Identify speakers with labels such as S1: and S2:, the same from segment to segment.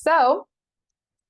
S1: So,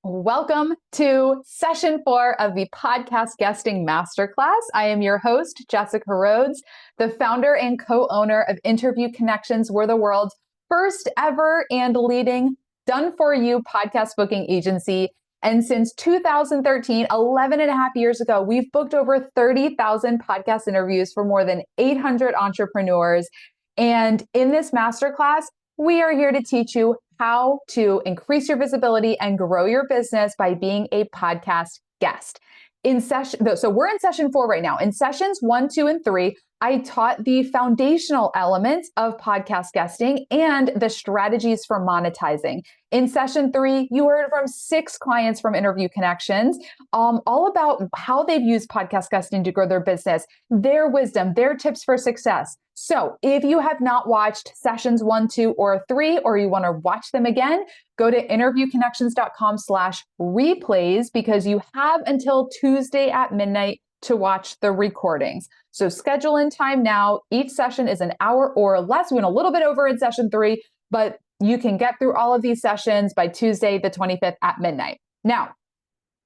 S1: welcome to session 4 of the Podcast Guesting Masterclass. I am your host, Jessica Rhodes, the founder and co-owner of Interview Connections. We're the world's first ever and leading done-for-you podcast booking agency. And since 2013, 11 and a half years ago, we've booked over 30,000 podcast interviews for more than 800 entrepreneurs. And in this masterclass, we are here to teach you how to increase your visibility and grow your business by being a podcast guest. So we're in session 4 right now. In sessions 1, 2, and 3, I taught the foundational elements of podcast guesting and the strategies for monetizing. In session 3, you heard from 6 clients from Interview Connections, all about how they've used podcast guesting to grow their business, their wisdom, their tips for success. So if you have not watched sessions 1, 2, or 3, or you want to watch them again, go to interviewconnections.com/replays because you have until Tuesday at midnight to watch the recordings. So schedule in time now. Each session is an hour or less. We went a little bit over in session 3, but you can get through all of these sessions by Tuesday, the 25th at midnight. Now,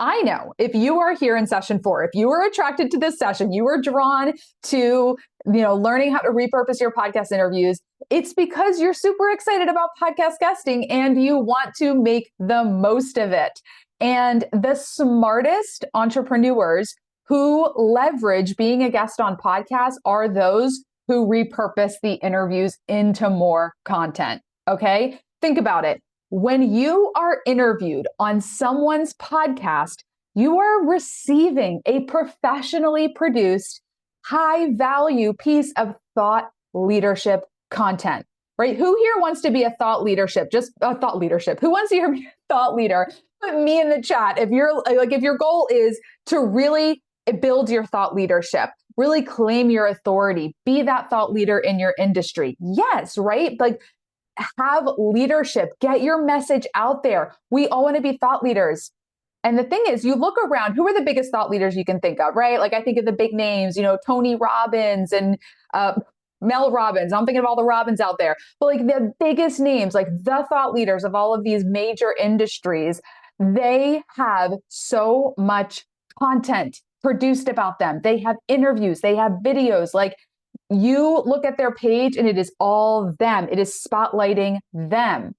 S1: I know if you are here in session 4, if you were attracted to this session, you were drawn to, learning how to repurpose your podcast interviews, it's because you're super excited about podcast guesting and you want to make the most of it. And the smartest entrepreneurs who leverage being a guest on podcasts are those who repurpose the interviews into more content. Okay? Think about it. When you are interviewed on someone's podcast, you are receiving a professionally produced, high value piece of thought leadership content, right? Who here wants to be a thought leadership? Just a thought leadership. Who wants to hear me a thought leader? Put me in the chat. If your goal is to really build your thought leadership, really claim your authority, be that thought leader in your industry. Yes, right? Have leadership, get your message out there. We all want to be thought leaders. And the thing is, you look around, who are the biggest thought leaders you can think of, right? I think of the big names, Tony Robbins and Mel Robbins. I'm thinking of all the Robbins out there. But the biggest names, the thought leaders of all of these major industries, they have so much content produced about them. They have interviews, they have videos. You look at their page and it is all them. It is spotlighting them.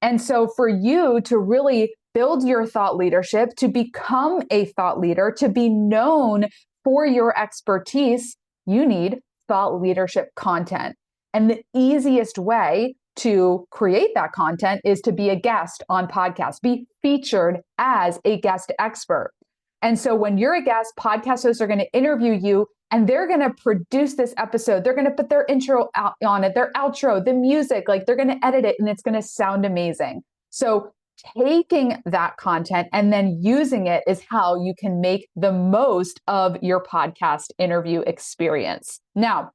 S1: And so for you to really build your thought leadership, to become a thought leader, to be known for your expertise, you need thought leadership content. And the easiest way to create that content is to be a guest on podcasts, be featured as a guest expert. And so when you're a guest, podcast hosts are going to interview you and they're going to produce this episode. They're going to put their intro out on it, their outro, the music, they're going to edit it and it's going to sound amazing. So taking that content and then using it is how you can make the most of your podcast interview experience. Now,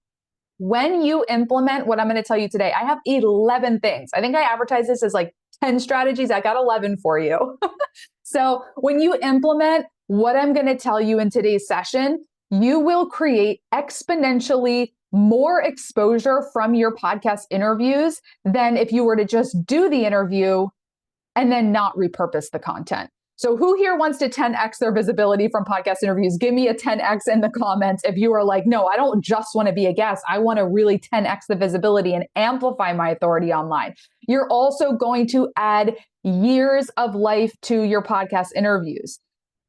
S1: when you implement what I'm going to tell you today, I have 11 things. I think I advertise this as 10 strategies. I got 11 for you. So when you implement what I'm going to tell you in today's session, you will create exponentially more exposure from your podcast interviews than if you were to just do the interview and then not repurpose the content. So who here wants to 10x their visibility from podcast interviews? Give me a 10x in the comments if you are no, I don't just want to be a guest. I want to really 10x the visibility and amplify my authority online. You're also going to add years of life to your podcast interviews.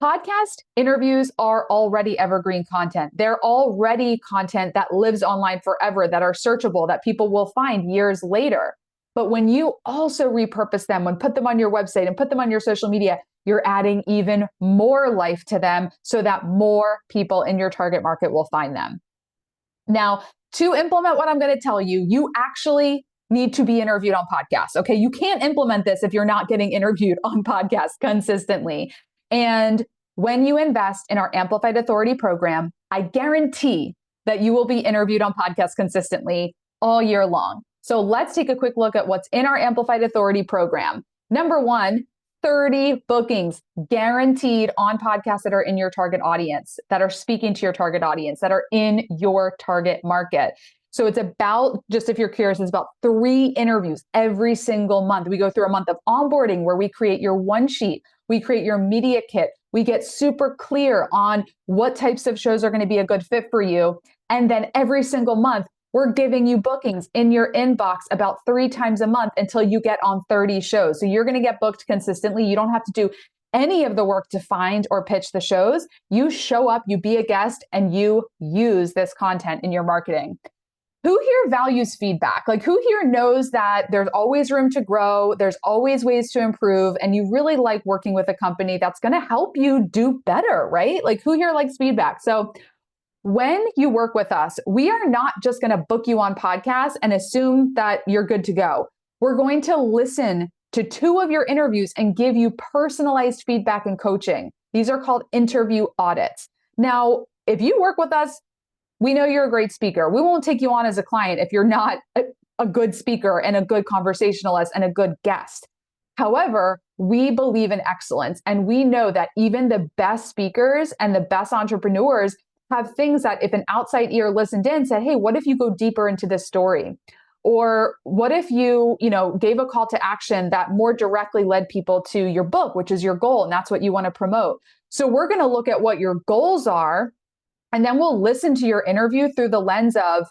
S1: Podcast interviews are already evergreen content. They're already content that lives online forever, that are searchable, that people will find years later. But when you also repurpose them, when put them on your website and put them on your social media, you're adding even more life to them so that more people in your target market will find them. Now, to implement what I'm going to tell you, you actually need to be interviewed on podcasts. Okay. You can't implement this if you're not getting interviewed on podcasts consistently. And when you invest in our Amplified Authority program, I guarantee that you will be interviewed on podcasts consistently all year long. So let's take a quick look at what's in our Amplified Authority program. Number 1, 30 bookings guaranteed on podcasts that are in your target audience, that are speaking to your target audience, that are in your target market. So it's about, just if you're curious, it's about 3 interviews every single month. We go through a month of onboarding where we create your one sheet, we create your media kit, we get super clear on what types of shows are going to be a good fit for you. And then every single month, we're giving you bookings in your inbox about 3 times a month until you get on 30 shows. So you're going to get booked consistently. You don't have to do any of the work to find or pitch the shows. You show up, you be a guest, and you use this content in your marketing. Who here values feedback? Like, who here knows that there's always room to grow, there's always ways to improve, and you really like working with a company that's going to help you do better, right? Like, who here likes feedback? So when you work with us, we are not just going to book you on podcasts and assume that you're good to go. We're going to listen to 2 of your interviews and give you personalized feedback and coaching. These are called interview audits. Now, if you work with us, we know you're a great speaker. We won't take you on as a client if you're not a good speaker and a good conversationalist and a good guest. However, we believe in excellence, and we know that even the best speakers and the best entrepreneurs have things that if an outside ear listened in, said, hey, what if you go deeper into this story? Or what if you gave a call to action that more directly led people to your book, which is your goal, and that's what you want to promote. So we're going to look at what your goals are, and then we'll listen to your interview through the lens of,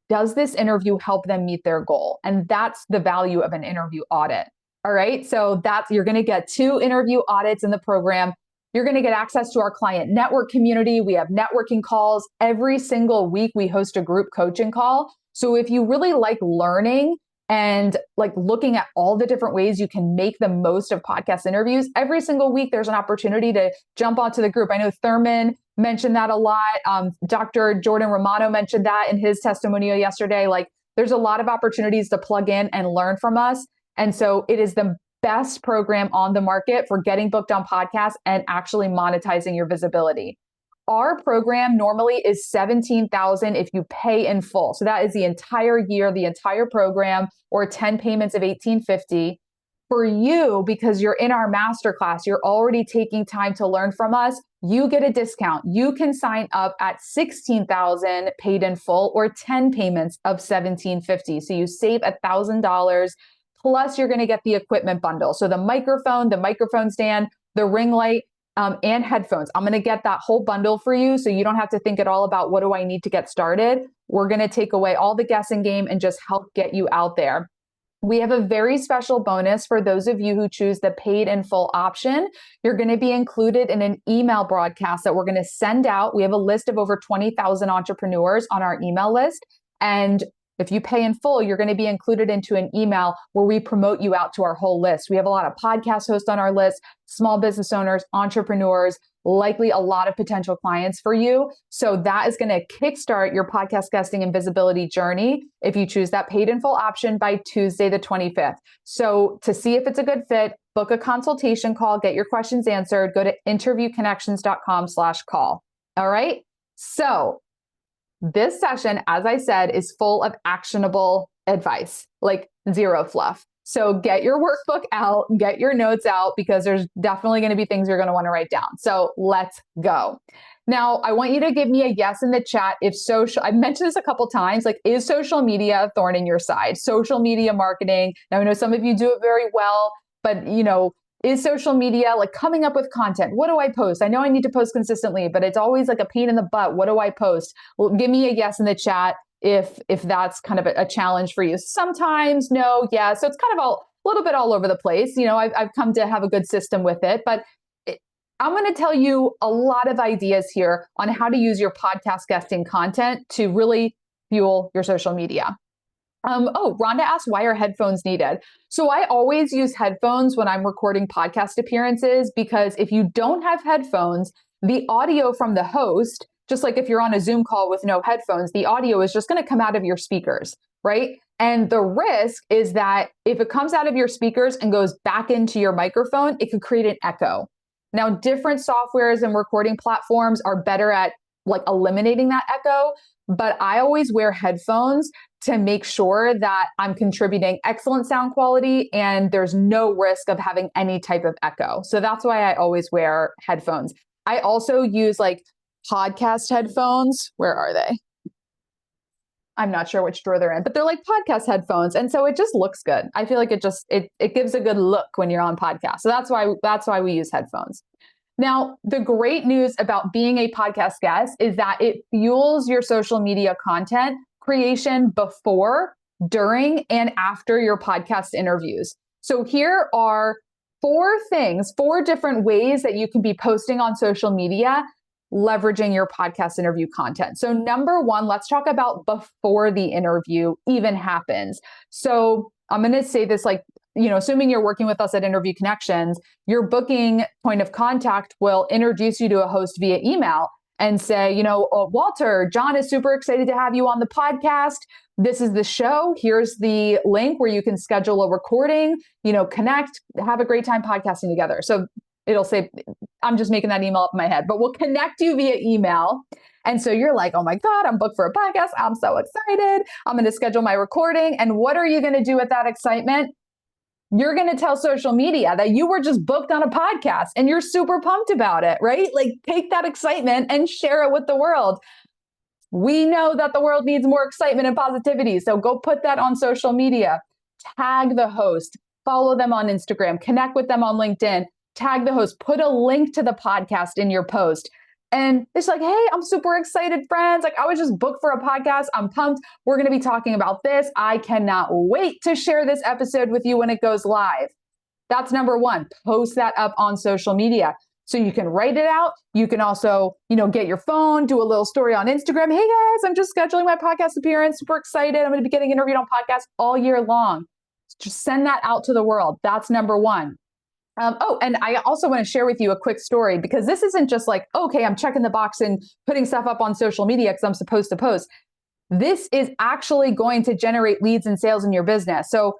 S1: does this interview help them meet their goal? And that's the value of an interview audit. All right. So you're going to get 2 interview audits in the program. You're going to get access to our client network community. We have networking calls every single week. We host a group coaching call. So if you really like learning and like looking at all the different ways you can make the most of podcast interviews, every single week, there's an opportunity to jump onto the group. I know Thurman mentioned that a lot. Dr. Jordan Romano mentioned that in his testimonial yesterday. Like, there's a lot of opportunities to plug in and learn from us. And so it is the best program on the market for getting booked on podcasts and actually monetizing your visibility. Our program normally is $17,000 if you pay in full. So that is the entire year, the entire program, or 10 payments of $1,850. For you, because you're in our masterclass, you're already taking time to learn from us, you get a discount. You can sign up at $16,000 paid in full, or 10 payments of $1,750. So you save $1,000, plus you're going to get the equipment bundle. So the microphone stand, the ring light, and headphones. I'm going to get that whole bundle for you, so you don't have to think at all about what do I need to get started. We're going to take away all the guessing game and just help get you out there. We have a very special bonus for those of you who choose the paid in full option. You're going to be included in an email broadcast that we're going to send out. We have a list of over 20,000 entrepreneurs on our email list. And if you pay in full, you're going to be included into an email where we promote you out to our whole list. We have a lot of podcast hosts on our list, small business owners, entrepreneurs, likely a lot of potential clients for you. So that is going to kickstart your podcast guesting and visibility journey if you choose that paid in full option by Tuesday, the 25th. So to see if it's a good fit, book a consultation call, get your questions answered, go to interviewconnections.com/call. All right. So this session, as I said, is full of actionable advice, like zero fluff. So get your workbook out, get your notes out, because there's definitely going to be things you're going to want to write down. So let's go. Now, I want you to give me a yes in the chat if I've mentioned this a couple times, like, is social media a thorn in your side? Social media marketing. Now, I know some of you do it very well, but is social media like coming up with content? What do I post? I know I need to post consistently, but it's always like a pain in the butt. What do I post? Well, give me a yes in the chat if that's kind of a challenge for you. Sometimes, no, yeah. So it's kind of a little bit all over the place. I've come to have a good system with it, but I'm going to tell you a lot of ideas here on how to use your podcast guesting content to really fuel your social media. Rhonda asked, why are headphones needed? So I always use headphones when I'm recording podcast appearances, because if you don't have headphones, the audio from the host, just like if you're on a Zoom call with no headphones, the audio is just going to come out of your speakers, right? And the risk is that if it comes out of your speakers and goes back into your microphone, it could create an echo. Now, different softwares and recording platforms are better at like eliminating that echo, but I always wear headphones to make sure that I'm contributing excellent sound quality and there's no risk of having any type of echo. So that's why I always wear headphones. I also use like podcast headphones. Where are they? I'm not sure which drawer they're in, but they're like podcast headphones. And so it just looks good. I feel like it gives a good look when you're on podcast. So that's why we use headphones. Now, the great news about being a podcast guest is that it fuels your social media content creation before, during, and after your podcast interviews. So here are four different ways that you can be posting on social media, leveraging your podcast interview content. So number one, let's talk about before the interview even happens. So I'm going to say this assuming you're working with us at Interview Connections, your booking point of contact will introduce you to a host via email and say, Walter, John is super excited to have you on the podcast. This is the show. Here's the link where you can schedule a recording, connect, have a great time podcasting together. So it'll say, I'm just making that email up in my head, but we'll connect you via email. And so you're like, oh my God, I'm booked for a podcast. I'm so excited. I'm going to schedule my recording. And what are you going to do with that excitement? You're going to tell social media that you were just booked on a podcast and you're super pumped about it, right? Like take that excitement and share it with the world. We know that the world needs more excitement and positivity. So go put that on social media, tag the host, follow them on Instagram, connect with them on LinkedIn, tag the host, put a link to the podcast in your post. And it's like, hey, I'm super excited, friends. Like I was just booked for a podcast. I'm pumped. We're going to be talking about this. I cannot wait to share this episode with you when it goes live. That's number one. Post that up on social media. So you can write it out. You can also, get your phone, do a little story on Instagram. Hey guys, I'm just scheduling my podcast appearance. Super excited. I'm going to be getting interviewed on podcasts all year long. Just send that out to the world. That's number one. And I also want to share with you a quick story because this isn't just like, okay, I'm checking the box and putting stuff up on social media because I'm supposed to post. This is actually going to generate leads and sales in your business. So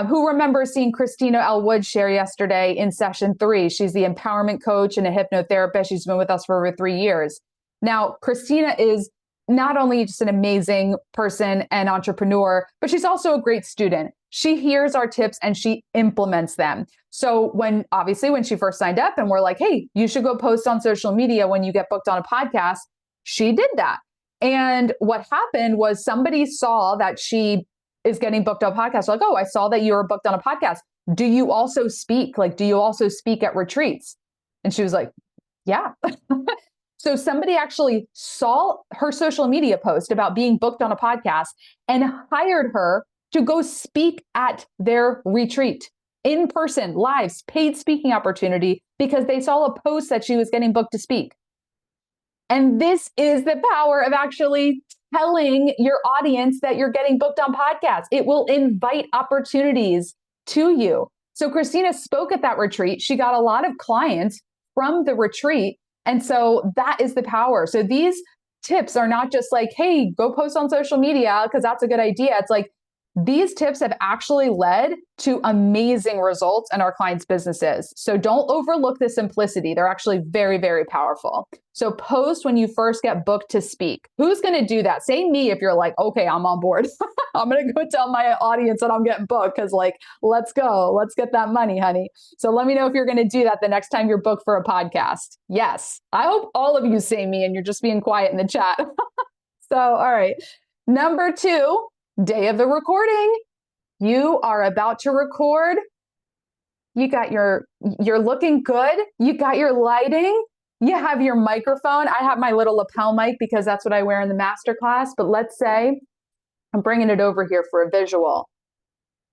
S1: who remembers seeing Christina L. Wood share yesterday in session 3? She's the empowerment coach and a hypnotherapist. She's been with us for over 3 years. Now, Christina is not only just an amazing person and entrepreneur, but she's also a great student. She hears our tips and she implements them. So when she first signed up and we're like, hey, you should go post on social media when you get booked on a podcast, she did that. And what happened was somebody saw that she is getting booked on a podcast. Like, oh, I saw that you were booked on a podcast. Do you also speak? Like, do you also speak at retreats? And she was like, yeah. So somebody actually saw her social media post about being booked on a podcast and hired her to go speak at their retreat in person, live, paid speaking opportunity because they saw a post that she was getting booked to speak. And this is the power of actually telling your audience that you're getting booked on podcasts. It will invite opportunities to you. So Christina spoke at that retreat. She got a lot of clients from the retreat. And so that is the power. So these tips are not just like, hey, go post on social media because that's a good idea. It's like, these tips have actually led to amazing results in our clients' businesses. So don't overlook the simplicity. They're actually very, very powerful. So post when you first get booked to speak. Who's going to do that? Say me if you're like, okay, I'm on board. I'm going to go tell my audience that I'm getting booked because let's go. Let's get that money, honey. So let me know if you're going to do that the next time you're booked for a podcast. Yes. I hope all of you say me and you're just being quiet in the chat. So, all right. Number 2. Day of the recording. You are about to record. You're looking good. You got your lighting. You have your microphone. I have my little lapel mic because that's what I wear in the masterclass. But let's say I'm bringing it over here for a visual.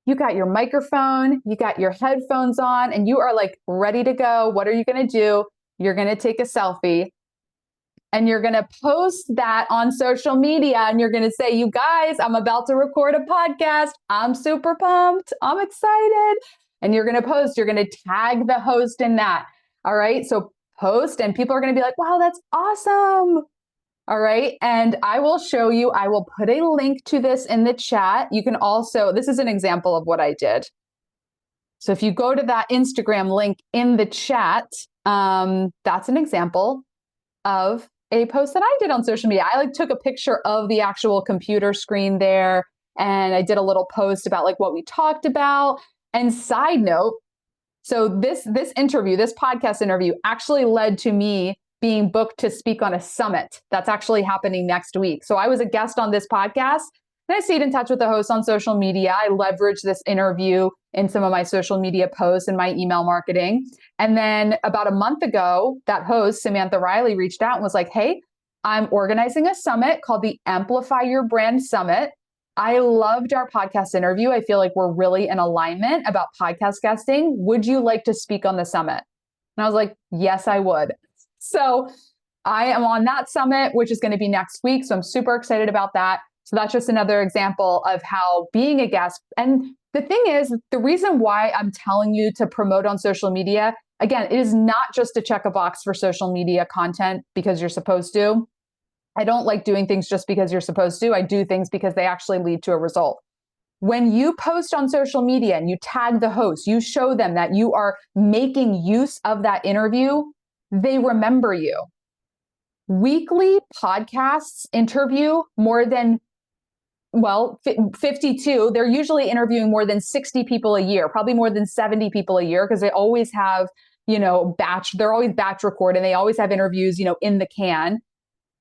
S1: You got your microphone, you got your headphones on, and you are like ready to go. What are you going to do? You're going to take a selfie. And you're going to post that on social media and you're going to say, you guys, I'm about to record a podcast. I'm super pumped. I'm excited. And you're going to post, you're going to tag the host in that. All right. So post and people are going to be like, wow, that's awesome. All right. And I will show you, I will put a link to this in the chat. You can also, this is an example of what I did. So if you go to that Instagram link in the chat, that's an example of a post that I did on social media. I took a picture of the actual computer screen there and I did a little post about what we talked about. And side note, so this podcast interview actually led to me being booked to speak on a summit that's actually happening next week. So I was a guest on this podcast, And I stayed in touch with the host on social media. I leveraged this interview in some of my social media posts and my email marketing. And then about a month ago, that host, Samantha Riley, reached out and was like, hey, I'm organizing a summit called the Amplify Your Brand Summit. I loved our podcast interview. I feel like we're really in alignment about podcast guesting. Would you like to speak on the summit? And I was like, yes, I would. So I am on that summit, which is going to be next week. So I'm super excited about that. So that's just another example of how being a guest. And the thing is, the reason why I'm telling you to promote on social media, again, it is not just to check a box for social media content because you're supposed to. I don't like doing things just because you're supposed to. I do things because they actually lead to a result. When you post on social media and you tag the host, you show them that you are making use of that interview, they remember you. Weekly podcasts interview more than 52. They're usually interviewing more than 60 people a year, probably more than 70 people a year, because they always have, they're always batch record and they always have interviews, in the can.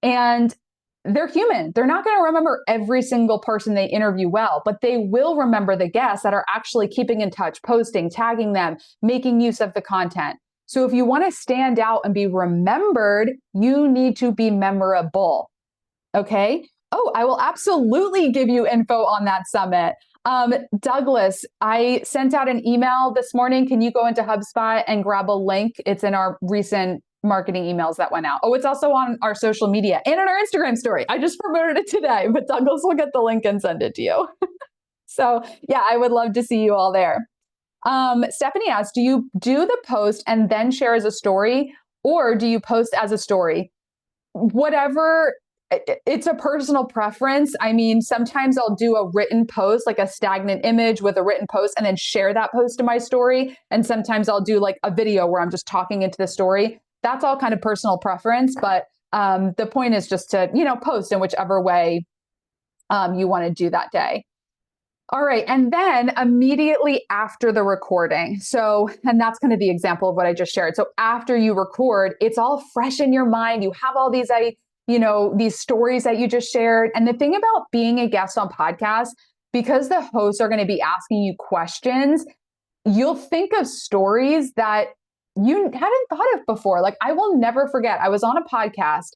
S1: And they're human. They're not going to remember every single person they interview well, but they will remember the guests that are actually keeping in touch, posting, tagging them, making use of the content. So if you want to stand out and be remembered, you need to be memorable. Okay. Oh, I will absolutely give you info on that summit. Douglas, I sent out an email this morning. Can you go into HubSpot and grab a link? It's in our recent marketing emails that went out. Oh, it's also on our social media and on our Instagram story. I just promoted it today, but Douglas will get the link and send it to you. So yeah, I would love to see you all there. Stephanie asks, do you do the post and then share as a story, or do you post as a story? Whatever, it's a personal preference. I mean, sometimes I'll do a written post, like a stagnant image with a written post, and then share that post in my story. And sometimes I'll do like a video where I'm just talking into the story. That's all kind of personal preference, but the point is just to, post in whichever way you want to do that day. All right. And then immediately after the recording. So, and that's kind of the example of what I just shared. So after you record, it's all fresh in your mind. You have all these, these stories that you just shared. And the thing about being a guest on podcasts, because the hosts are going to be asking you questions, you'll think of stories that you hadn't thought of before. Like I will never forget, I was on a podcast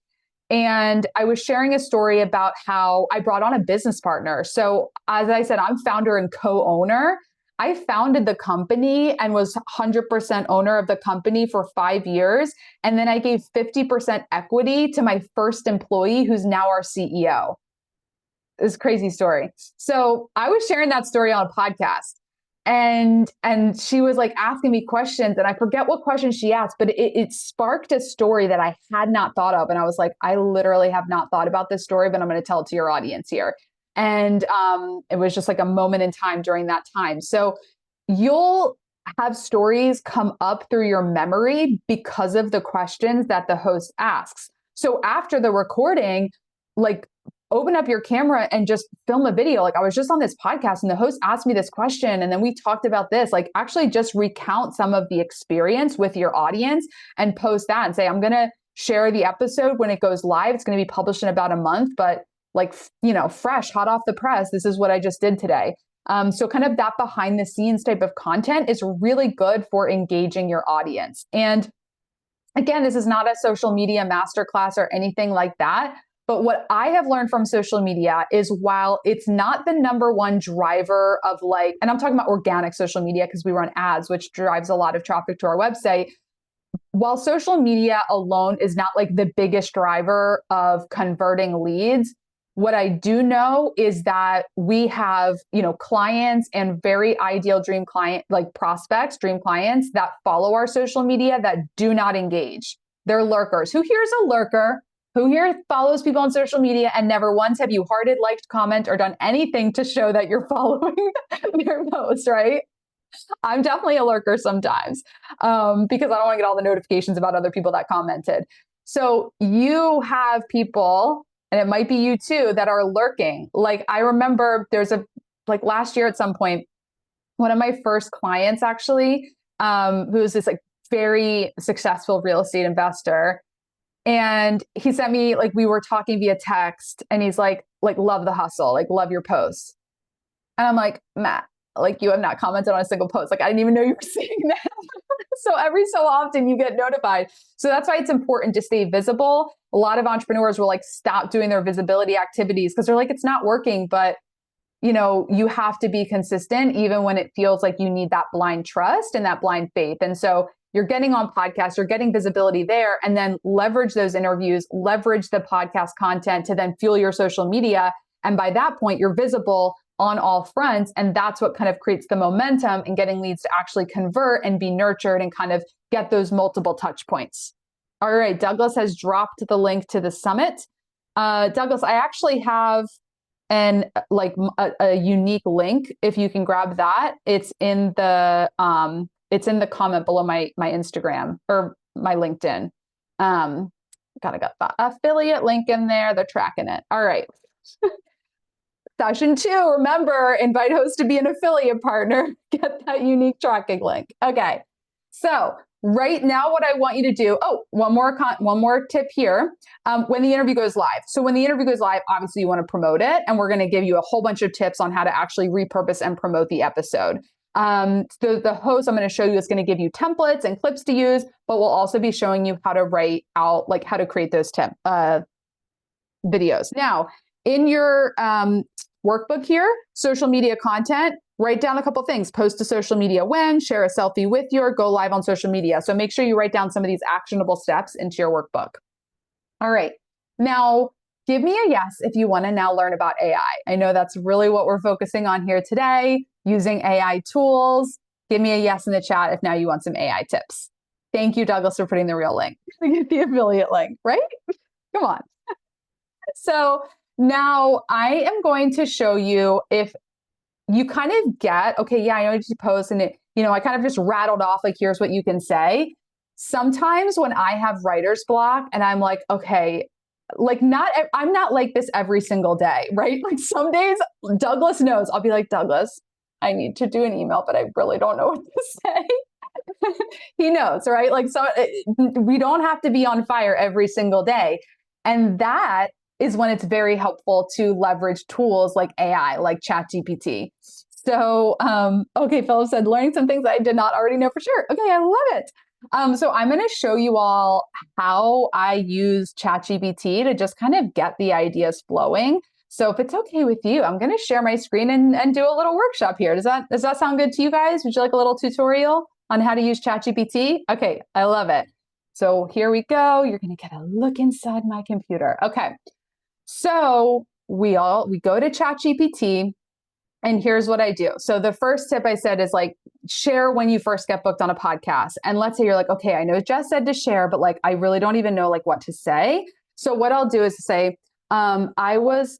S1: and I was sharing a story about how I brought on a business partner. So as I said, I'm founder and co-owner. I founded the company and was 100% owner of the company for 5 years. And then I gave 50% equity to my first employee, who's now our CEO. It's a crazy story. So I was sharing that story on a podcast. And she was like asking me questions, and I forget what question she asked, but it sparked a story that I had not thought of. And I was like, I literally have not thought about this story, but I'm going to tell it to your audience here. And it was just like a moment in time during that time. So you'll have stories come up through your memory because of the questions that the host asks. So after the recording, like, open up your camera and just film a video. Like I was just on this podcast and the host asked me this question and then we talked about this. Like actually just recount some of the experience with your audience and post that and say, I'm going to share the episode when it goes live. It's going to be published in about a month, but like, fresh, hot off the press. This is what I just did today. So kind of that behind the scenes type of content is really good for engaging your audience. And again, this is not a social media masterclass or anything like that. But what I have learned from social media is while it's not the number one driver of and I'm talking about organic social media because we run ads, which drives a lot of traffic to our website. While social media alone is not like the biggest driver of converting leads, what I do know is that we have, clients and very ideal dream client, like prospects, dream clients that follow our social media that do not engage. They're lurkers. Who here's a lurker? Who here follows people on social media and never once have you hearted, liked, comment, or done anything to show that you're following their posts, right? I'm definitely a lurker sometimes because I don't want to get all the notifications about other people that commented. So you have people, and it might be you too, that are lurking. Like I remember there's last year at some point, one of my first clients actually, who was this very successful real estate investor. And he sent me, we were talking via text and he's like, like love the hustle, like love your posts. And I'm like, Matt, like you have not commented on a single post. Like I didn't even know you were seeing that. So every so often you get notified. So that's why it's important to stay visible. A lot of entrepreneurs will like stop doing their visibility activities because they're like, it's not working. But you know, you have to be consistent even when it feels like you need that blind trust and that blind faith. And so you're getting on podcasts, you're getting visibility there, and then leverage those interviews, leverage the podcast content to then fuel your social media. And by that point, you're visible on all fronts. And that's what kind of creates the momentum and getting leads to actually convert and be nurtured and kind of get those multiple touch points. All right, Douglas has dropped the link to the summit. Douglas, I actually have a unique link. If you can grab that, it's in the comment below my Instagram or my LinkedIn. Gotta get that affiliate link in there. They're tracking it. All right. Session 2, remember, invite hosts to be an affiliate partner. Get that unique tracking link. Okay. So right now, what I want you to do, one more tip here, when the interview goes live. So when the interview goes live, obviously you want to promote it, and we're going to give you a whole bunch of tips on how to actually repurpose and promote the episode. So the host I'm going to show you is going to give you templates and clips to use, but we'll also be showing you how to write out, like how to create those videos. Now, in your workbook here, social media content, write down a couple things. Post to social media when, share a selfie with you, or go live on social media. So make sure you write down some of these actionable steps into your workbook. All right. Now, give me a yes if you want to now learn about AI. I know that's really what we're focusing on here today, using AI tools. Give me a yes in the chat if now you want some AI tips. Thank you, Douglas, for putting the real link, the affiliate link, right? Come on. So now I am going to show you if you kind of get, okay, yeah, I know you post and I kind of just rattled off, like, here's what you can say. Sometimes when I have writer's block and I'm like, okay, like I'm not like this every single day, right? Like some days Douglas knows, I'll be like, Douglas, I need to do an email, but I really don't know what to say. He knows, right? Like, so we don't have to be on fire every single day. And that is when it's very helpful to leverage tools like AI, like ChatGPT. So, okay, Philip said, learning some things I did not already know for sure. Okay, I love it. So I'm going to show you all how I use ChatGPT to just kind of get the ideas flowing. So if it's okay with you, I'm going to share my screen and do a little workshop here. Does that sound good to you guys? Would you like a little tutorial on how to use ChatGPT? Okay, I love it. So here we go. You're going to get a look inside my computer. Okay. So we go to ChatGPT, and here's what I do. So the first tip I said is like, share when you first get booked on a podcast. And let's say you're like, okay, I know Jess said to share, but like, I really don't even know like what to say. So what I'll do is say, I was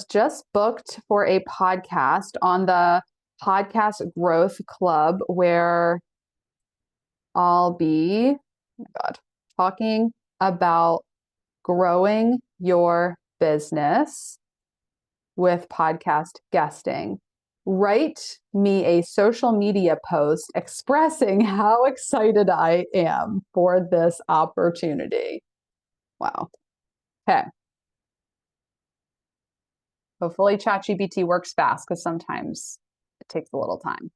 S1: just booked for a podcast on the Podcast Growth Club where I'll be, oh my God, talking about growing your business with podcast guesting. Write me a social media post expressing how excited I am for this opportunity. Wow. Okay. Hopefully ChatGPT works fast because sometimes it takes a little time.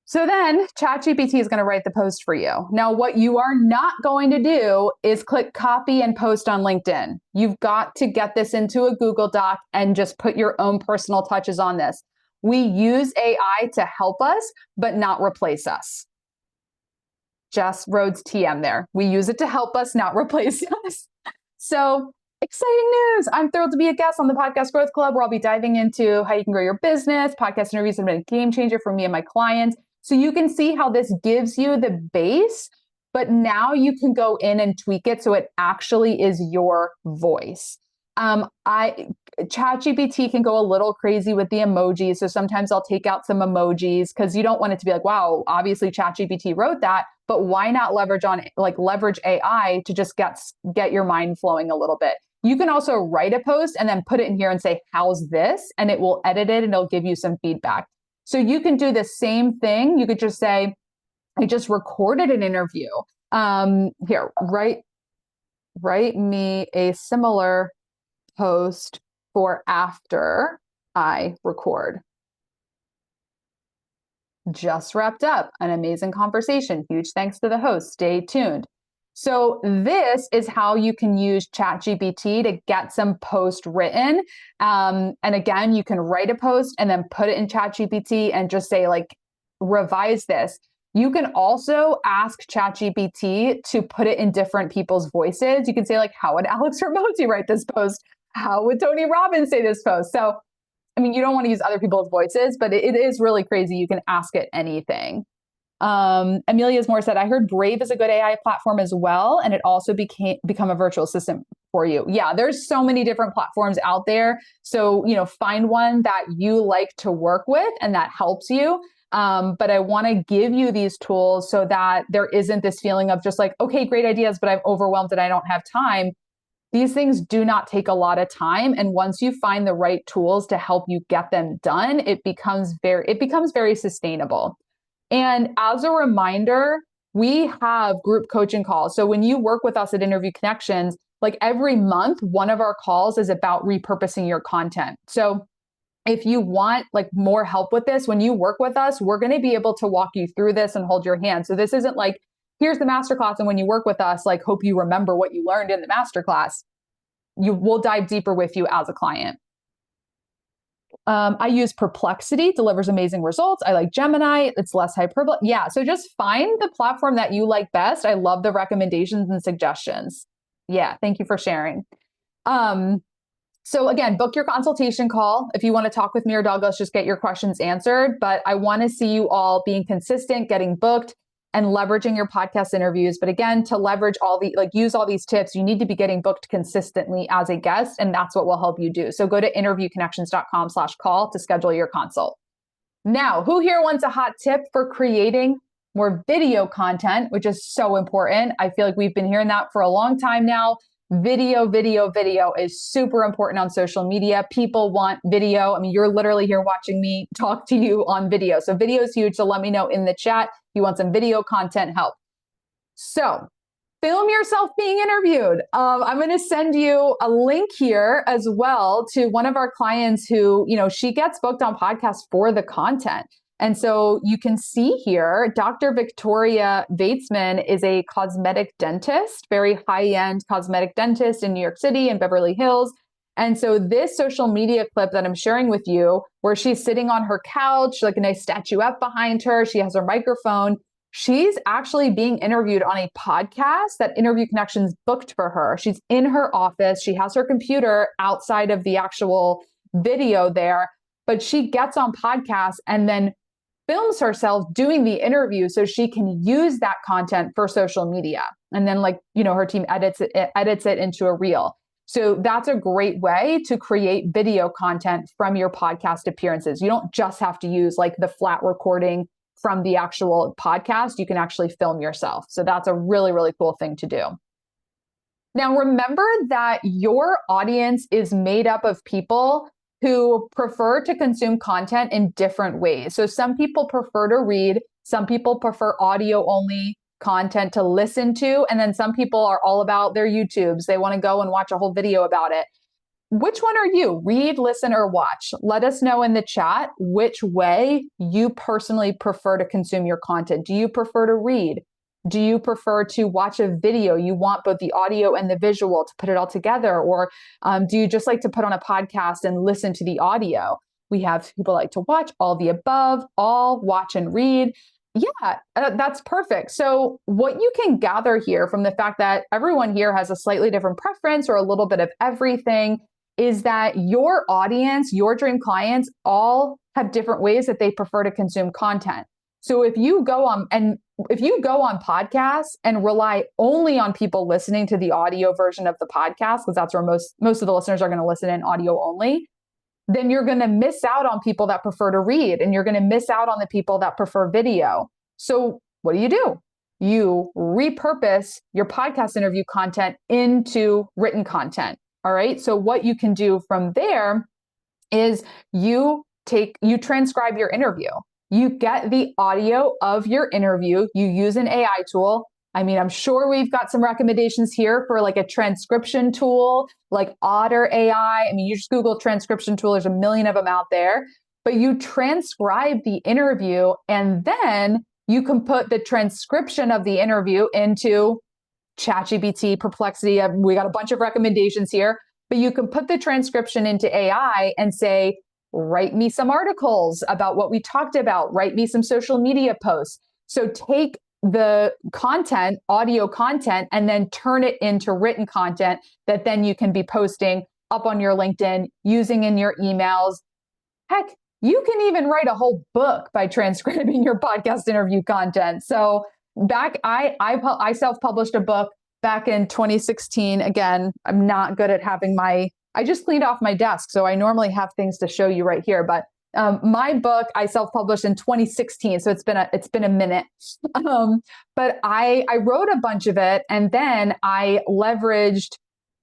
S1: So then ChatGPT is going to write the post for you. Now, what you are not going to do is click copy and post on LinkedIn. You've got to get this into a Google Doc and just put your own personal touches on this. We use AI to help us, but not replace us. Jess Rhodes TM there. We use it to help us, not replace us. So exciting news. I'm thrilled to be a guest on the Podcast Growth Club, where I'll be diving into how you can grow your business. Podcast interviews have been a game changer for me and my clients. So you can see how this gives you the base, but now you can go in and tweak it so it actually is your voice. ChatGPT can go a little crazy with the emojis. So sometimes I'll take out some emojis because you don't want it to be like, wow, obviously ChatGPT wrote that, but why not leverage AI to just get your mind flowing a little bit? You can also write a post and then put it in here and say, how's this? And it will edit it and it'll give you some feedback. So you can do the same thing. You could just say, I just recorded an interview. Here, write me a similar post for after I record. Just wrapped up an amazing conversation. Huge thanks to the host. Stay tuned. So this is how you can use ChatGPT to get some post written. And again, you can write a post and then put it in ChatGPT and just say like, revise this. You can also ask ChatGPT to put it in different people's voices. You can say like, how would Alex Hormozi write this post? How would Tony Robbins say this post? So, I mean, you don't want to use other people's voices, but it is really crazy. You can ask it anything. Amelia's more said, I heard Brave is a good AI platform as well, and it also become a virtual assistant for you. Yeah, there's so many different platforms out there. So, find one that you like to work with and that helps you. But I want to give you these tools so that there isn't this feeling of just like, okay, great ideas, but I'm overwhelmed and I don't have time. These things do not take a lot of time. And once you find the right tools to help you get them done, it becomes very sustainable. And as a reminder, we have group coaching calls. So when you work with us at Interview Connections, like every month, one of our calls is about repurposing your content. So if you want like more help with this, when you work with us, we're going to be able to walk you through this and hold your hand. So this isn't like, here's the masterclass, and when you work with us, like hope you remember what you learned in the masterclass. We'll dive deeper with you as a client. I use Perplexity, delivers amazing results. I like Gemini, it's less hyperbole. Yeah, so just find the platform that you like best. I love the recommendations and suggestions. Yeah, thank you for sharing. So again, book your consultation call. If you want to talk with me or Douglas, just get your questions answered. But I want to see you all being consistent, getting booked, and leveraging your podcast interviews. But again, to leverage use all these tips, you need to be getting booked consistently as a guest, and that's what will help you do. So go to interviewconnections.com/call to schedule your consult. Now, who here wants a hot tip for creating more video content, which is so important? I feel like we've been hearing that for a long time now. Video is super important on social media. People want video. I mean, you're literally here watching me talk to you on video. So video is huge. So let me know in the chat if you want some video content help. So film yourself being interviewed. I'm going to send you a link here as well to one of our clients who, she gets booked on podcasts for the content. And so you can see here, Dr. Victoria Batesman is a cosmetic dentist, very high-end cosmetic dentist in New York City and Beverly Hills. And so this social media clip that I'm sharing with you, where she's sitting on her couch, like a nice statuette behind her, she has her microphone. She's actually being interviewed on a podcast that Interview Connections booked for her. She's in her office. She has her computer outside of the actual video there, but she gets on podcasts and then films herself doing the interview so she can use that content for social media. And then her team edits it into a reel. So that's a great way to create video content from your podcast appearances. You don't just have to use like the flat recording from the actual podcast. You can actually film yourself. So that's a really, really cool thing to do. Now, remember that your audience is made up of people who prefer to consume content in different ways. So some people prefer to read, some people prefer audio only content to listen to, and then some people are all about their YouTubes. They want to go and watch a whole video about it. Which one are you? Read, listen, or watch? Let us know in the chat which way you personally prefer to consume your content. Do you prefer to read? Do you prefer to watch a video? You want both the audio and the visual to put it all together? Or do you just like to put on a podcast and listen to the audio? We have people like to watch all the above, all watch and read. Yeah, that's perfect. So what you can gather here from the fact that everyone here has a slightly different preference or a little bit of everything is that your audience, your dream clients, all have different ways that they prefer to consume content. So if you go on podcasts and rely only on people listening to the audio version of the podcast, because that's where most of the listeners are going to listen in audio only, then you're going to miss out on people that prefer to read, and you're going to miss out on the people that prefer video. So what do? You repurpose your podcast interview content into written content. All right. So what you can do from there is you transcribe your interview. You get the audio of your interview. You use an AI tool. I mean, I'm sure we've got some recommendations here for like a transcription tool, like Otter AI. I mean, you just Google transcription tool, there's a million of them out there, but you transcribe the interview and then you can put the transcription of the interview into ChatGPT, Perplexity. We got a bunch of recommendations here, but you can put the transcription into AI and say, write me some articles about what we talked about, write me some social media posts. So take the content, audio content, and then turn it into written content that then you can be posting up on your LinkedIn, using in your emails. Heck, you can even write a whole book by transcribing your podcast interview content. So I self-published a book back in 2016. Again, I'm not good at having I just cleaned off my desk. So I normally have things to show you right here, but my book I self-published in 2016, so it's been a minute. But I wrote a bunch of it, and then I leveraged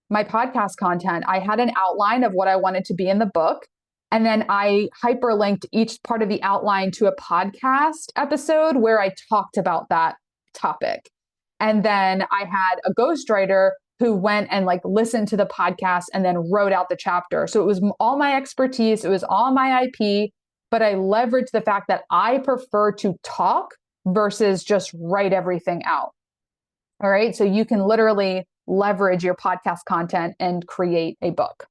S1: my podcast content. I had an outline of what I wanted to be in the book, and then I hyperlinked each part of the outline to a podcast episode where I talked about that topic. And then I had a ghostwriter who went and like listened to the podcast and then wrote out the chapter. So it was all my expertise, it was all my IP, but I leveraged the fact that I prefer to talk versus just write everything out. All right. So you can literally leverage your podcast content and create a book.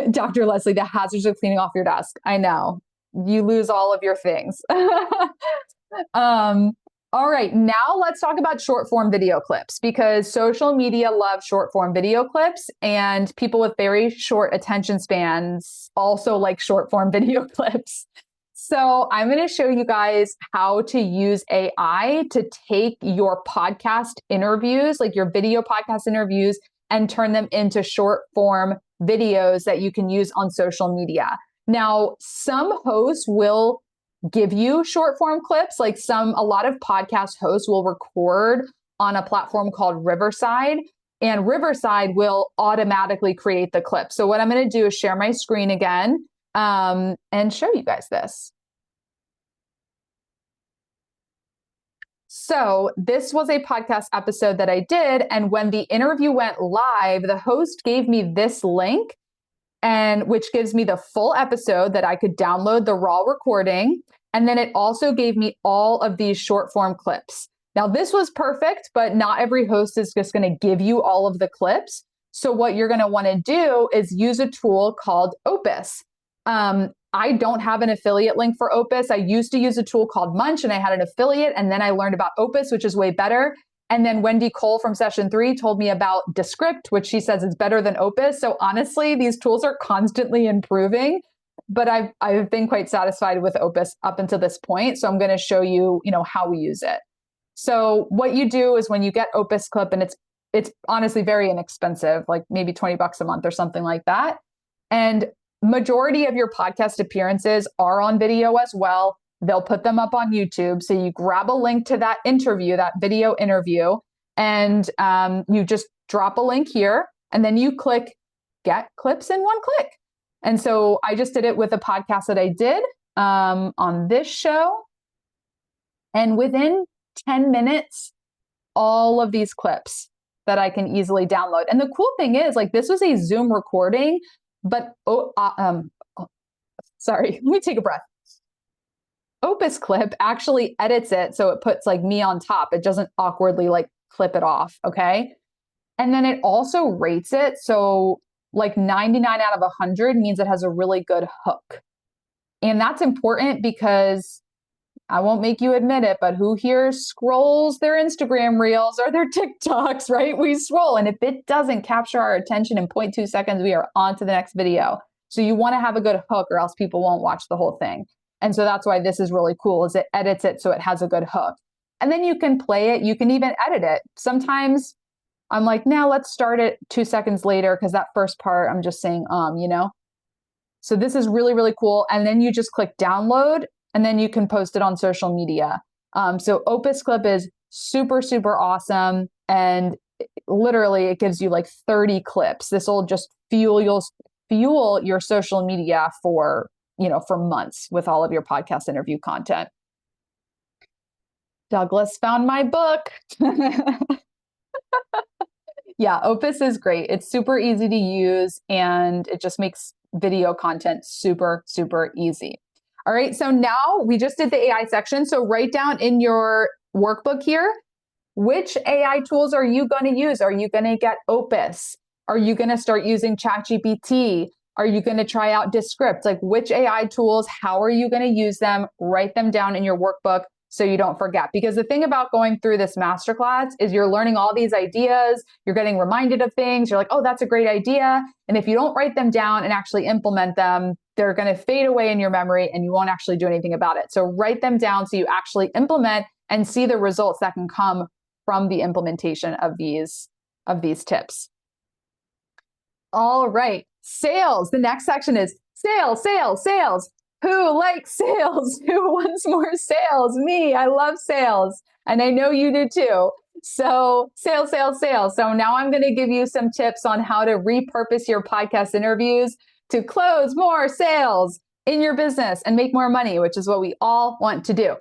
S1: Dr. Leslie, the hazards of cleaning off your desk. I know. You lose all of your things. All right, now let's talk about short form video clips, because social media loves short form video clips, and people with very short attention spans also like short form video clips. So I'm going to show you guys how to use AI to take your podcast interviews, like your video podcast interviews, and turn them into short form videos that you can use on social media. Now, some hosts will give you short form clips, like a lot of podcast hosts will record on a platform called Riverside, and Riverside will automatically create the clip. So what I'm going to do is share my screen again and show you guys this. So this was a podcast episode that I did, and when the interview went live, the host gave me this link, and which gives me the full episode that I could download the raw recording. And then it also gave me all of these short form clips. Now this was perfect, but not every host is just going to give you all of the clips. So what you're going to want to do is use a tool called Opus. I don't have an affiliate link for Opus. I used to use a tool called Munch, and I had an affiliate, and then I learned about Opus, which is way better. And then Wendy Cole from Session 3 told me about Descript, which she says is better than Opus. So honestly, these tools are constantly improving, but I've been quite satisfied with Opus up until this point. So I'm going to show you, how we use it. So what you do is when you get Opus Clip, and it's honestly very inexpensive, like maybe $20 a month or something like that. And majority of your podcast appearances are on video as well. They'll put them up on YouTube. So you grab a link to that interview, that video interview, and you just drop a link here, and then you click Get Clips in one click. And so I just did it with a podcast that I did on this show. And within 10 minutes, all of these clips that I can easily download. And the cool thing is, like, this was a Zoom recording, but sorry, let me take a breath. Opus Clip actually edits it so it puts like me on top. It doesn't awkwardly like clip it off, okay? And then it also rates it. So like 99 out of 100 means it has a really good hook. And that's important because I won't make you admit it, but who here scrolls their Instagram reels or their TikToks, right? We scroll, and if it doesn't capture our attention in 0.2 seconds, we are on to the next video. So you want to have a good hook, or else people won't watch the whole thing. And so that's why this is really cool, is it edits it so it has a good hook. And then you can play it. You can even edit it. Sometimes I'm like, now let's start it 2 seconds later, because that first part I'm just saying, So this is really, really cool. And then you just click download, and then you can post it on social media. So Opus Clip is super, super awesome. And literally it gives you like 30 clips. This will just fuel your social media for months with all of your podcast interview content. Douglas found my book. Yeah, Opus is great. It's super easy to use and it just makes video content super, super easy. All right, so now we just did the AI section. So write down in your workbook here, which AI tools are you going to use? Are you going to get Opus? Are you going to start using ChatGPT? Are you going to try out Descript? Like which AI tools, how are you going to use them? Write them down in your workbook so you don't forget. Because the thing about going through this masterclass is you're learning all these ideas, you're getting reminded of things, you're like, oh, that's a great idea. And if you don't write them down and actually implement them, they're going to fade away in your memory and you won't actually do anything about it. So write them down so you actually implement and see the results that can come from the implementation of these tips. All right, sales. The next section is sales, sales, sales. Who likes sales? Who wants more sales? Me, I love sales. And I know you do too. So sales, sales, sales. So now I'm going to give you some tips on how to repurpose your podcast interviews to close more sales in your business and make more money, which is what we all want to do.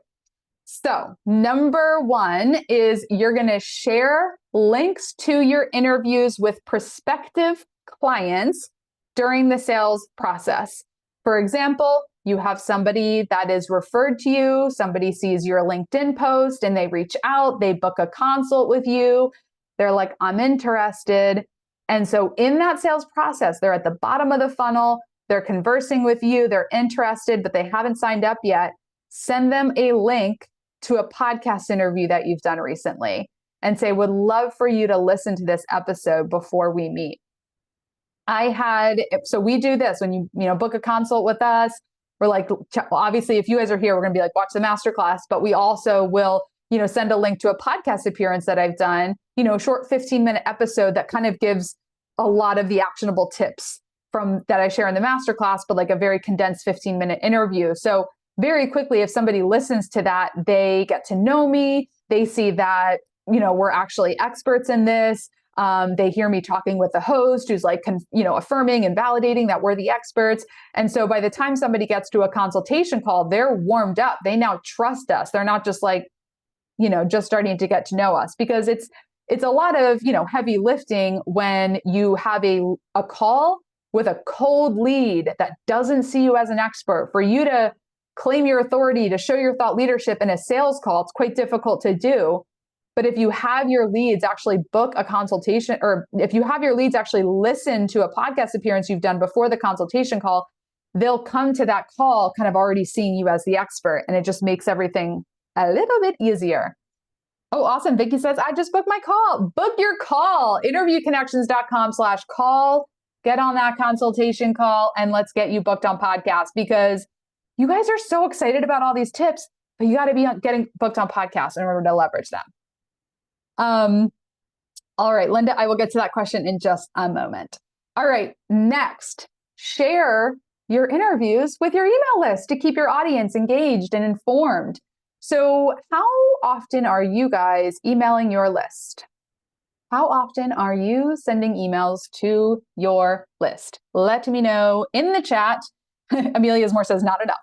S1: So number one is you're going to share links to your interviews with prospective clients during the sales process. For example, you have somebody that is referred to you, somebody sees your LinkedIn post and they reach out, they book a consult with you. They're like, I'm interested. And so in that sales process, they're at the bottom of the funnel, they're conversing with you, they're interested, but they haven't signed up yet. Send them a link to a podcast interview that you've done recently and say, would love for you to listen to this episode before we meet. So we do this when you book a consult with us. We're like, obviously, if you guys are here, we're going to be like, watch the masterclass, but we also will, send a link to a podcast appearance that I've done, a short 15-minute episode that kind of gives a lot of the actionable tips from that I share in the masterclass, but like a very condensed 15-minute interview. So very quickly, if somebody listens to that, they get to know me. They see that, we're actually experts in this. They hear me talking with the host who's like, affirming and validating that we're the experts. And so by the time somebody gets to a consultation call, they're warmed up. They now trust us. They're not just like, just starting to get to know us, because it's a lot of, heavy lifting when you have a call with a cold lead that doesn't see you as an expert. For you to claim your authority, to show your thought leadership in a sales call, it's quite difficult to do. But if you have your leads actually book a consultation, or if you have your leads actually listen to a podcast appearance you've done before the consultation call, they'll come to that call kind of already seeing you as the expert. And it just makes everything a little bit easier. Oh, awesome. Vicky says, I just booked my call. Book your call. Interviewconnections.com/call. Get on that consultation call and let's get you booked on podcasts, because you guys are so excited about all these tips, but you got to be getting booked on podcasts in order to leverage them. All right, Linda, I will get to that question in just a moment. All right, next, share your interviews with your email list to keep your audience engaged and informed. So how often are you guys emailing your list? How often are you sending emails to your list? Let me know in the chat. Amelia Moore says not enough.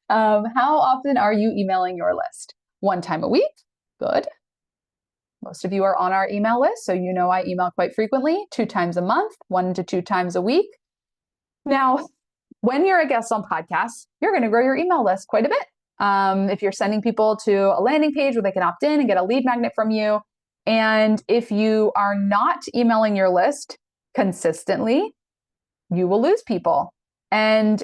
S1: How often are you emailing your list? 1 time a week? Good. Most of you are on our email list, so I email quite frequently, 2 times a month, 1 to 2 times a week. Now, when you're a guest on podcasts, you're going to grow your email list quite a bit. If you're sending people to a landing page where they can opt in and get a lead magnet from you, and if you are not emailing your list consistently, you will lose people. And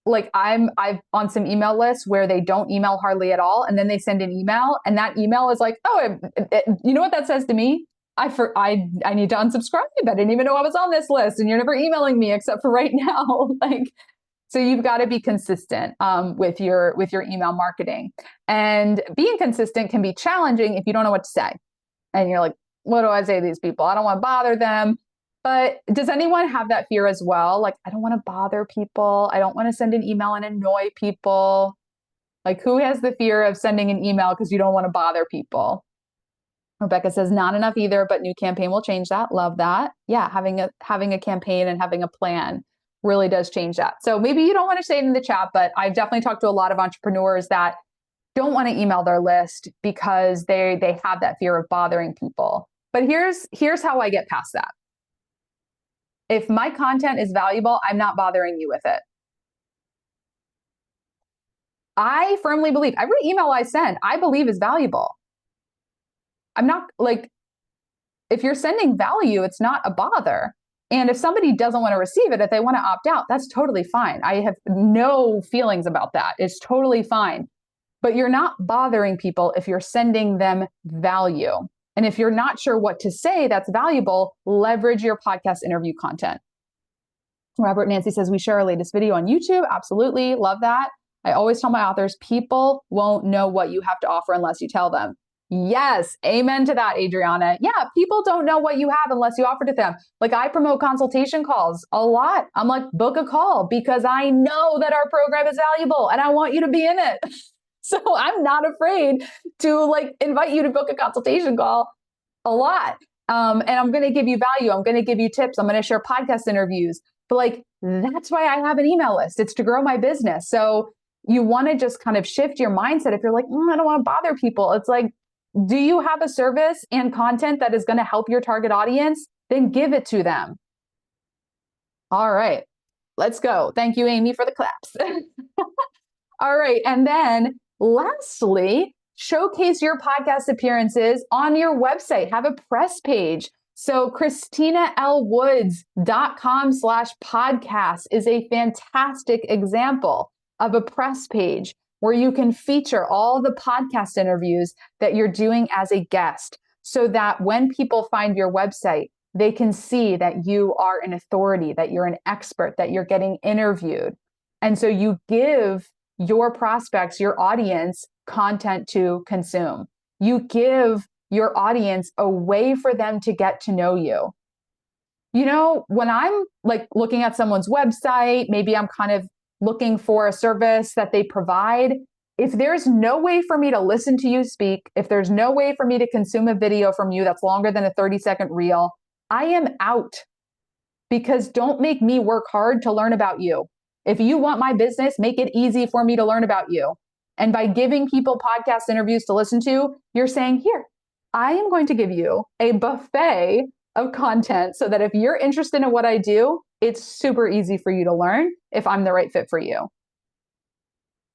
S1: like I've on some email lists where they don't email hardly at all. And then they send an email and that email is like, oh, you know what that says to me? I need to unsubscribe. I didn't even know I was on this list and you're never emailing me except for right now. So you've got to be consistent with your email marketing, and being consistent can be challenging if you don't know what to say. And you're like, what do I say to these people? I don't want to bother them. But does anyone have that fear as well? Like, I don't want to bother people. I don't want to send an email and annoy people. Like, who has the fear of sending an email because you don't want to bother people? Rebecca says not enough either, but new campaign will change that. Love that. Yeah, having a campaign and having a plan really does change that. So maybe you don't want to say it in the chat, but I've definitely talked to a lot of entrepreneurs that don't want to email their list because they have that fear of bothering people. But here's how I get past that. If my content is valuable, I'm not bothering you with it. I firmly believe every email I send, I believe is valuable. I'm not like, if you're sending value, it's not a bother. And if somebody doesn't want to receive it, if they want to opt out, that's totally fine. I have no feelings about that. It's totally fine. But you're not bothering people if you're sending them value. And if you're not sure what to say that's valuable, leverage your podcast interview content. Robert Nancy says, we share our latest video on YouTube. Absolutely. Love that. I always tell my authors, people won't know what you have to offer unless you tell them. Yes. Amen to that, Adriana. Yeah. People don't know what you have unless you offer to them. Like, I promote consultation calls a lot. I'm like, book a call because I know that our program is valuable and I want you to be in it. So I'm not afraid to like invite you to book a consultation call a lot. And I'm going to give you value. I'm going to give you tips. I'm going to share podcast interviews. But like, that's why I have an email list. It's to grow my business. So you want to just kind of shift your mindset. If you're like, I don't want to bother people. It's like, do you have a service and content that is going to help your target audience? Then give it to them. All right, let's go. Thank you, Amy, for the claps. All right. And then lastly, showcase your podcast appearances on your website. Have a press page. So ChristinaLWoods.com/podcast is a fantastic example of a press page where you can feature all the podcast interviews that you're doing as a guest, so that when people find your website, they can see that you are an authority, that you're an expert, that you're getting interviewed. And so you give your prospects, your audience, content to consume. You give your audience a way for them to get to know you. You know, when I'm like looking at someone's website, maybe I'm kind of looking for a service that they provide. If there's no way for me to listen to you speak, if there's no way for me to consume a video from you that's longer than a 30-second reel, I am out. Because don't make me work hard to learn about you. If you want my business, make it easy for me to learn about you. And by giving people podcast interviews to listen to, you're saying, here, I am going to give you a buffet of content so that if you're interested in what I do, it's super easy for you to learn if I'm the right fit for you.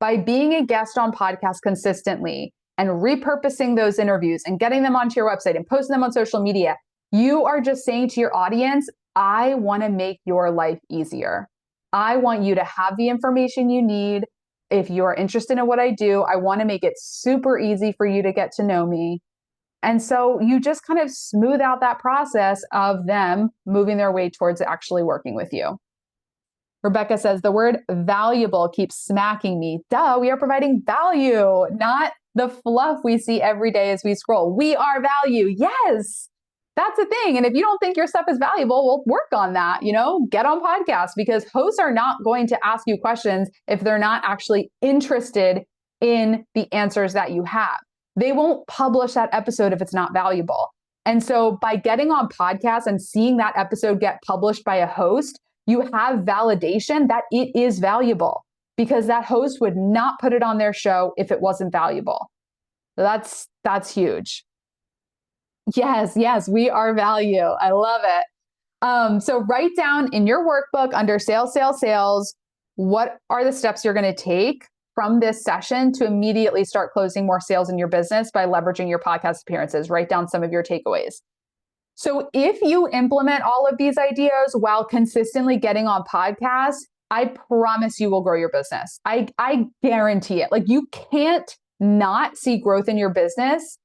S1: By being a guest on podcasts consistently and repurposing those interviews and getting them onto your website and posting them on social media, you are just saying to your audience, I want to make your life easier. I want you to have the information you need. If you're interested in what I do, I want to make it super easy for you to get to know me. And so you just kind of smooth out that process of them moving their way towards actually working with you. Rebecca says, the word valuable keeps smacking me. Duh, we are providing value, not the fluff we see every day as we scroll. We are value. Yes, that's the thing. And if you don't think your stuff is valuable, well, work on that, get on podcasts, because hosts are not going to ask you questions if they're not actually interested in the answers that you have. They won't publish that episode if it's not valuable. And so by getting on podcasts and seeing that episode get published by a host, you have validation that it is valuable, because that host would not put it on their show if it wasn't valuable. That's huge. Yes, we are value. I love it. So write down in your workbook under sales, what are the steps you're going to take from this session to immediately start closing more sales in your business by leveraging your podcast appearances. Write down some of your takeaways. So if you implement all of these ideas while consistently getting on podcasts, I promise you will grow your business. I guarantee it. Like, you can't not see growth in your business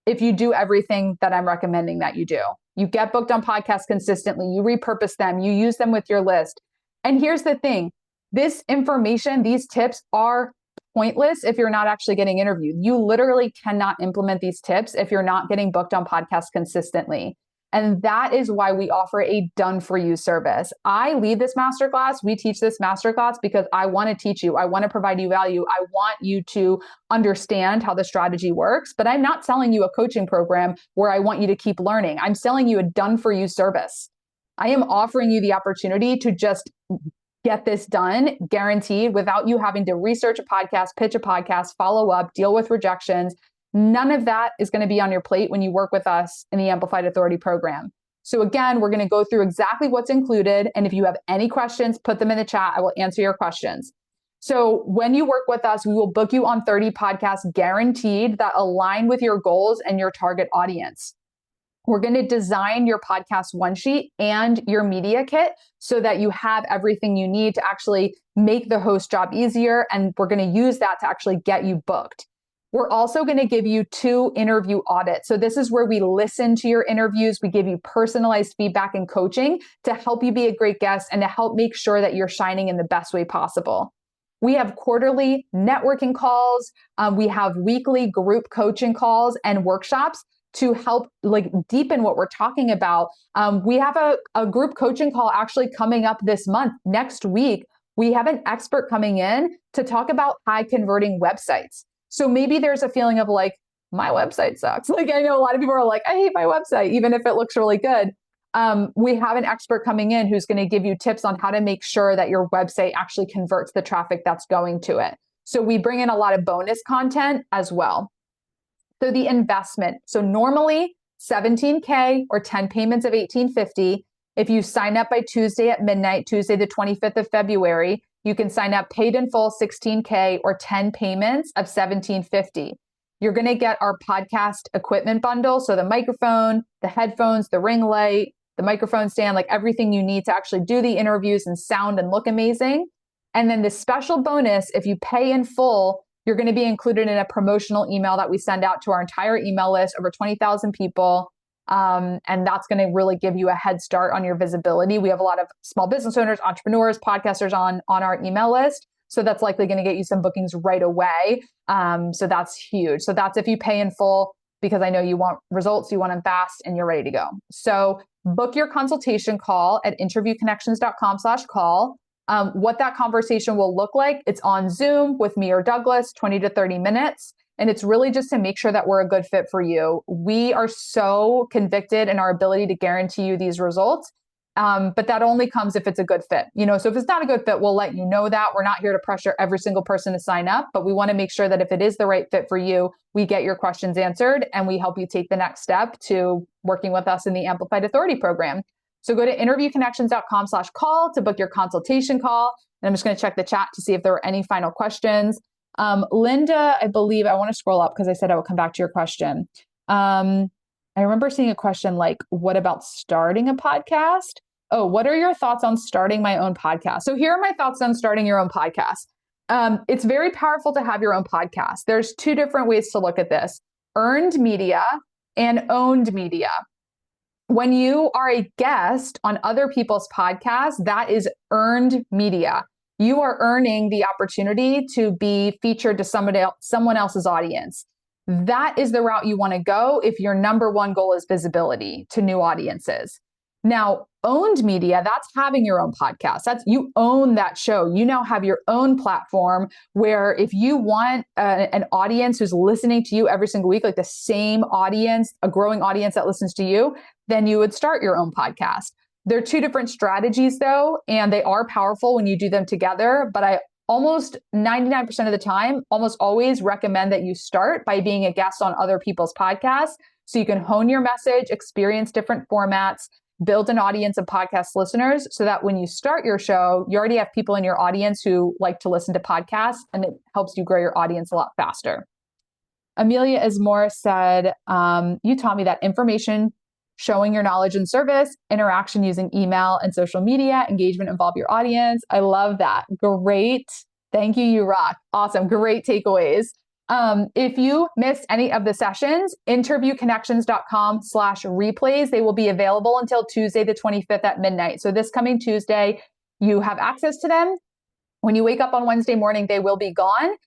S1: if you do everything that I'm recommending that you do. You get booked on podcasts consistently, you repurpose them, you use them with your list. And here's the thing, this information, these tips are pointless if you're not actually getting interviewed. You literally cannot implement these tips if you're not getting booked on podcasts consistently. And that is why we offer a done-for-you service. I lead this masterclass. We teach this masterclass because I want to teach you. I want to provide you value. I want you to understand how the strategy works, but I'm not selling you a coaching program where I want you to keep learning. I'm selling you a done-for-you service. I am offering you the opportunity to just get this done, guaranteed, without you having to research a podcast, pitch a podcast, follow up, deal with rejections. None of that is going to be on your plate when you work with us in the Amplified Authority program. So again, we're going to go through exactly what's included. And if you have any questions, put them in the chat. I will answer your questions. So when you work with us, we will book you on 30 podcasts guaranteed that align with your goals and your target audience. We're going to design your podcast one sheet and your media kit so that you have everything you need to actually make the host job easier. And we're going to use that to actually get you booked. We're also going to give you 2 interview audits. So this is where we listen to your interviews. We give you personalized feedback and coaching to help you be a great guest and to help make sure that you're shining in the best way possible. We have quarterly networking calls. We have weekly group coaching calls and workshops to help deepen what we're talking about. We have a group coaching call actually coming up this month. Next week, we have an expert coming in to talk about high converting websites. So maybe there's a feeling of my website sucks. I know a lot of people are like, I hate my website, even if it looks really good. We have an expert coming in who's going to give you tips on how to make sure that your website actually converts the traffic that's going to it. So we bring in a lot of bonus content as well. So the investment. So normally $17K or 10 payments of $1,850. If you sign up by Tuesday at midnight, Tuesday, the 25th of February, you can sign up paid in full $16K or 10 payments of $1,750. You're going to get our podcast equipment bundle. So the microphone, the headphones, the ring light, the microphone stand, everything you need to actually do the interviews and sound and look amazing. And then the special bonus, if you pay in full, you're going to be included in a promotional email that we send out to our entire email list, over 20,000 people. And that's going to really give you a head start on your visibility. We have a lot of small business owners, entrepreneurs, podcasters on our email list. So that's likely going to get you some bookings right away. So that's huge. So that's if you pay in full, because I know you want results, you want them fast, and you're ready to go. So book your consultation call at interviewconnections.com/call. What that conversation will look like, it's on Zoom with me or Douglas, 20 to 30 minutes. And it's really just to make sure that we're a good fit for you. We are so convicted in our ability to guarantee you these results. But that only comes if it's a good fit. So if it's not a good fit, we'll let you know that. We're not here to pressure every single person to sign up, but we want to make sure that if it is the right fit for you, we get your questions answered and we help you take the next step to working with us in the Amplified Authority program. So go to interviewconnections.com/call to book your consultation call. And I'm just going to check the chat to see if there were any final questions. Linda, I believe, I want to scroll up because I said I would come back to your question. I remember seeing a question like, what about starting a podcast? Oh, what are your thoughts on starting my own podcast? So here are my thoughts on starting your own podcast. It's very powerful to have your own podcast. There's 2 different ways to look at this: earned media and owned media. When you are a guest on other people's podcasts, that is earned media. You are earning the opportunity to be featured to someone else's audience. That is the route you want to go if your number one goal is visibility to new audiences. Now, owned media, that's having your own podcast. That's you own that show. You now have your own platform where if you want an audience who's listening to you every single week, like the same audience, a growing audience that listens to you, then you would start your own podcast. They're 2 different strategies though, and they are powerful when you do them together. But I almost 99% of the time, almost always recommend that you start by being a guest on other people's podcasts so you can hone your message, experience different formats, build an audience of podcast listeners so that when you start your show, you already have people in your audience who like to listen to podcasts, and it helps you grow your audience a lot faster. Amelia Ismore said, you taught me that information, showing your knowledge and service, interaction using email and social media, engagement, involve your audience. I love that. Great. Thank you. You rock. Awesome. Great takeaways. If you missed any of the sessions, interviewconnections.com/replays, they will be available until Tuesday, the 25th at midnight. So this coming Tuesday, you have access to them. When you wake up on Wednesday morning, they will be gone.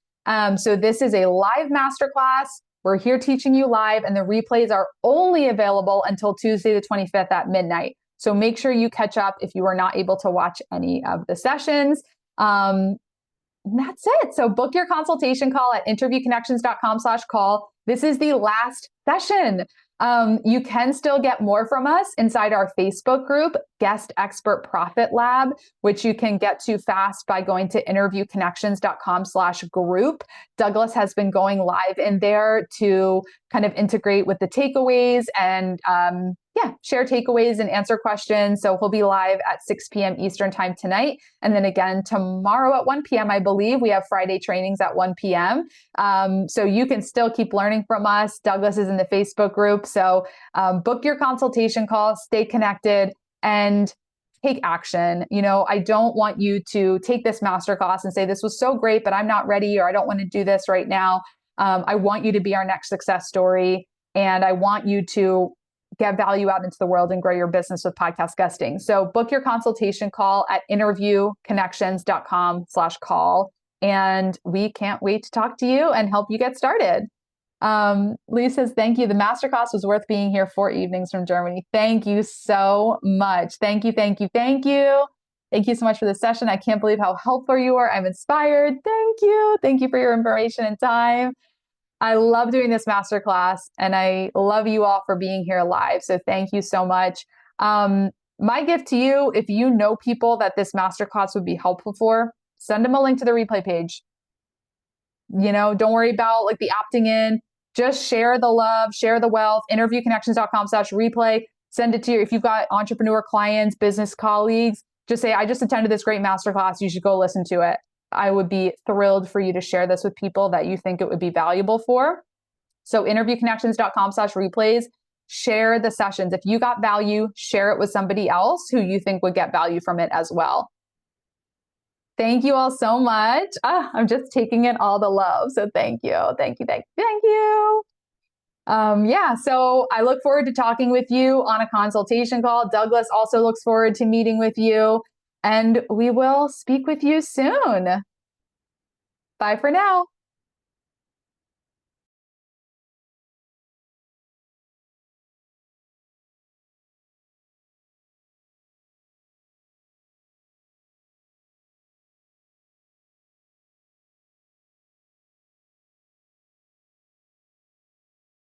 S1: So this is a live masterclass. We're here teaching you live, and the replays are only available until Tuesday, the 25th at midnight. So make sure you catch up if you are not able to watch any of the sessions. That's it. So book your consultation call at interviewconnections.com/call. This is the last session. You can still get more from us inside our Facebook group, Guest Expert Profit Lab, which you can get to fast by going to interviewconnections.com/group. Douglas has been going live in there to kind of integrate with the takeaways and share takeaways and answer questions. So he'll be live at 6 p.m. Eastern time tonight. And then again, tomorrow at 1 p.m., I believe we have Friday trainings at 1 p.m. So you can still keep learning from us. Douglas is in the Facebook group. So book your consultation call, stay connected, and take action. I don't want you to take this masterclass and say, this was so great, but I'm not ready, or I don't want to do this right now. I want you to be our next success story. And I want you to get value out into the world and grow your business with podcast guesting. So book your consultation call at interviewconnections.com/call. And we can't wait to talk to you and help you get started. Lee says, thank you. The masterclass was worth being here 4 evenings from Germany. Thank you so much. Thank you, thank you, thank you. Thank you so much for this session. I can't believe how helpful you are. I'm inspired. Thank you. Thank you for your information and time. I love doing this masterclass, and I love you all for being here live. So thank you so much. My gift to you, if you know people that this masterclass would be helpful for, send them a link to the replay page. Don't worry about like the opting in. Just share the love, share the wealth, interviewconnections.com/replay. Send it to you. If you've got entrepreneur clients, business colleagues, just say, I just attended this great masterclass. You should go listen to it. I would be thrilled for you to share this with people that you think it would be valuable for. So interviewconnections.com/replays, share the sessions. If you got value, share it with somebody else who you think would get value from it as well. Thank you all so much. I'm just taking in all the love. So thank you. Thank you. Thank you. Thank you. So I look forward to talking with you on a consultation call. Douglas also looks forward to meeting with you, and we will speak with you soon. Bye for now.